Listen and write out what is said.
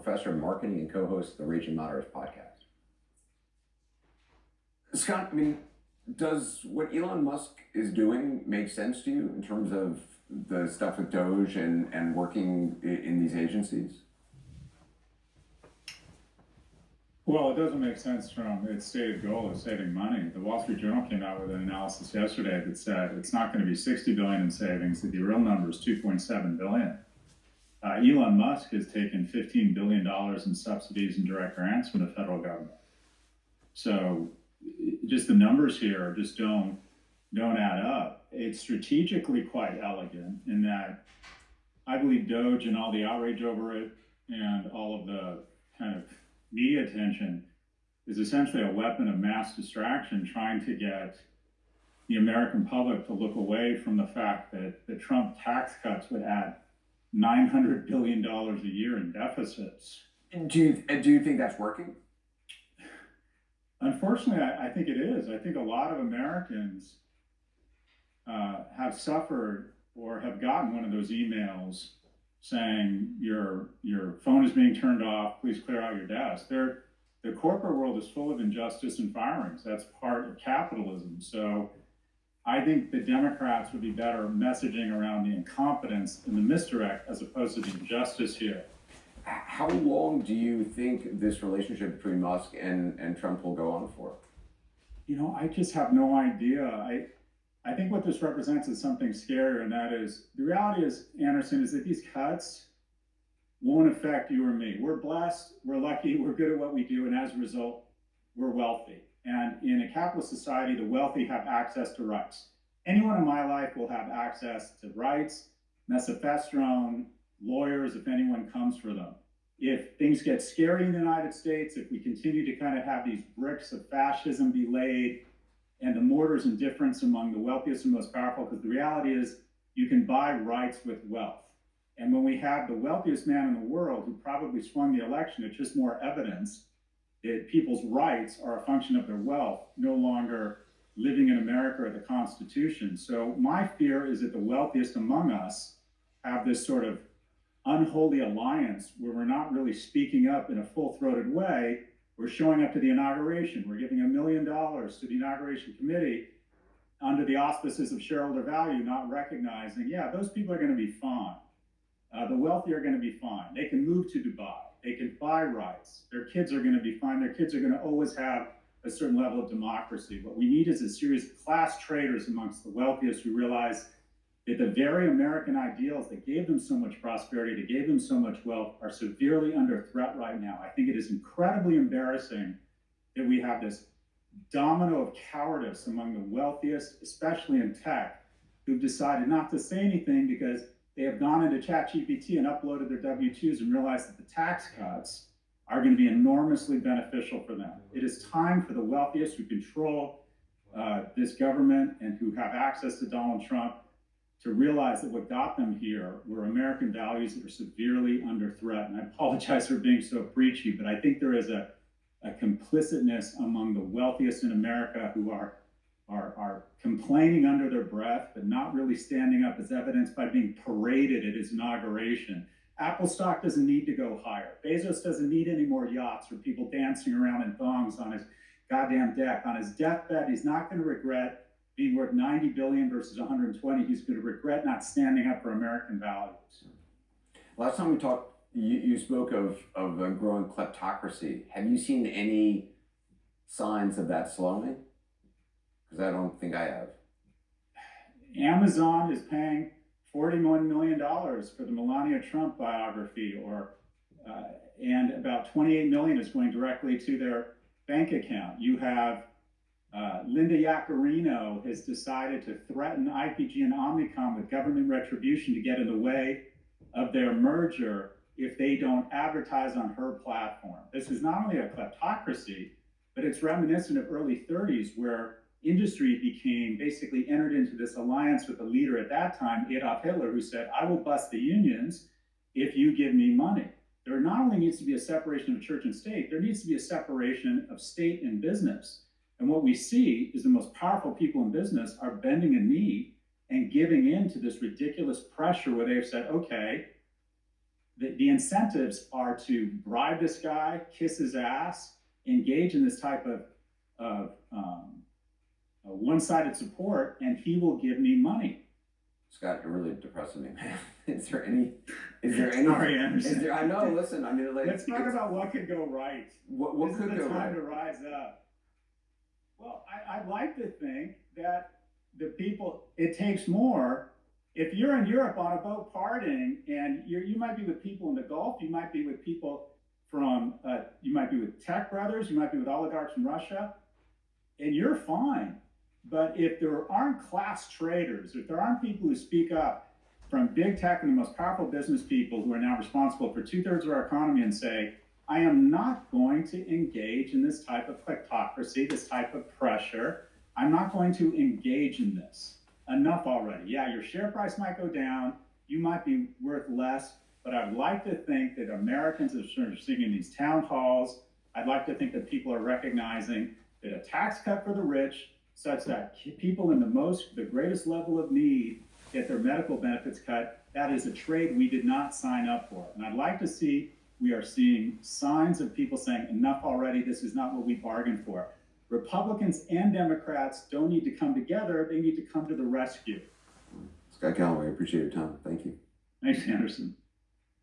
professor of marketing and co-host of the Raging Moderate podcast. Scott, I mean, does what Elon Musk is doing make sense to you in terms of the stuff with Doge and working in these agencies? Well, it doesn't make sense from its stated goal of saving money. The Wall Street Journal came out with an analysis yesterday that said it's not going to be 60 billion in savings, that the real number is 2.7 billion. Elon Musk has taken $15 billion in subsidies and direct grants from the federal government. So just the numbers here just don't add up. It's strategically quite elegant in that I believe Doge and all the outrage over it and all of the kind of media attention is essentially a weapon of mass distraction, trying to get the American public to look away from the fact that the Trump tax cuts would add $900 billion a year in deficits. Do you think that's working? Unfortunately, I think it is. I think a lot of Americans have suffered or have gotten one of those emails saying your phone is being turned off, please clear out your desk. The corporate world is full of injustice and firings. That's part of capitalism. So I think the Democrats would be better messaging around the incompetence and the misdirect as opposed to the injustice here. How long do you think this relationship between Musk and Trump will go on for? You know, I just have no idea. I think what this represents is something scarier, and that is, the reality is, Anderson, is that these cuts won't affect you or me. We're blessed, we're lucky, we're good at what we do, and as a result, we're wealthy. And in a capitalist society, the wealthy have access to rights. Anyone in my life will have access to rights, mesophestron, lawyers, if anyone comes for them. If things get scary in the United States, if we continue to kind of have these bricks of fascism be laid, and the mortars and difference among the wealthiest and most powerful, because the reality is you can buy rights with wealth. And when we have the wealthiest man in the world who probably swung the election, it's just more evidence that people's rights are a function of their wealth, no longer living in America or the Constitution. So my fear is that the wealthiest among us have this sort of unholy alliance where we're not really speaking up in a full-throated way. We're showing up to the inauguration. We're giving $1 million to the inauguration committee under the auspices of shareholder value, not recognizing, yeah, those people are going to be fine. The wealthy are going to be fine. They can move to Dubai. They can buy rights. Their kids are going to be fine. Their kids are going to always have a certain level of democracy. What we need is a series of class traitors amongst the wealthiest who realize that the very American ideals that gave them so much prosperity, that gave them so much wealth, are severely under threat right now. I think it is incredibly embarrassing that we have this domino of cowardice among the wealthiest, especially in tech, who've decided not to say anything because they have gone into ChatGPT and uploaded their W-2s and realized that the tax cuts are going to be enormously beneficial for them. It is time for the wealthiest who control this government and who have access to Donald Trump to realize that what got them here were American values that are severely under threat. And I apologize for being so preachy, but I think there is a complicitness among the wealthiest in America who are complaining under their breath, but not really standing up, as evidenced by being paraded at his inauguration. Apple stock doesn't need to go higher. Bezos doesn't need any more yachts or people dancing around in thongs on his goddamn deck. On his deathbed, he's not going to regret being worth 90 billion versus 120. He's going to regret not standing up for American values. Last time we talked, you spoke of a growing kleptocracy. Have you seen any signs of that slowing? Because I don't think I have. Amazon is paying $41 million for the Melania Trump biography, and about 28 million is going directly to their bank account. You have Linda Yaccarino has decided to threaten IPG and Omnicom with government retribution to get in the way of their merger if they don't advertise on her platform. This is not only a kleptocracy, but it's reminiscent of early 30s where industry basically entered into this alliance with the leader at that time, Adolf Hitler, who said, I will bust the unions if you give me money. There not only needs to be a separation of church and state, there needs to be a separation of state and business. And what we see is the most powerful people in business are bending a knee and giving in to this ridiculous pressure where they've said, okay, the incentives are to bribe this guy, kiss his ass, engage in this type of one-sided support, and he will give me money. Scott, you're really depressing me, man. Is there any? Sorry, Anderson. Is there, I know. Listen, I mean, like, let's talk about what could go right. What this could is the go time right? to rise up. Well, I'd like to think that the people. It takes more. If you're in Europe on a boat partying, and you might be with people in the Gulf, you might be with people from, you might be with tech brothers, you might be with oligarchs from Russia, and you're fine. But if there aren't class traders, if there aren't people who speak up from big tech and the most powerful business people who are now responsible for 2/3 of our economy and say, I am not going to engage in this type of kleptocracy, this type of pressure. I'm not going to engage in this. Enough already. Yeah, your share price might go down. You might be worth less, but I'd like to think that Americans are sort of sitting in these town halls. I'd like to think that people are recognizing that a tax cut for the rich, such that people in the greatest level of need get their medical benefits cut, that is a trade we did not sign up for. And I'd like to see, we are seeing signs of people saying, enough already, this is not what we bargained for. Republicans and Democrats don't need to come together, they need to come to the rescue. Scott Galloway, appreciate your time. Thank you. Thanks, Anderson.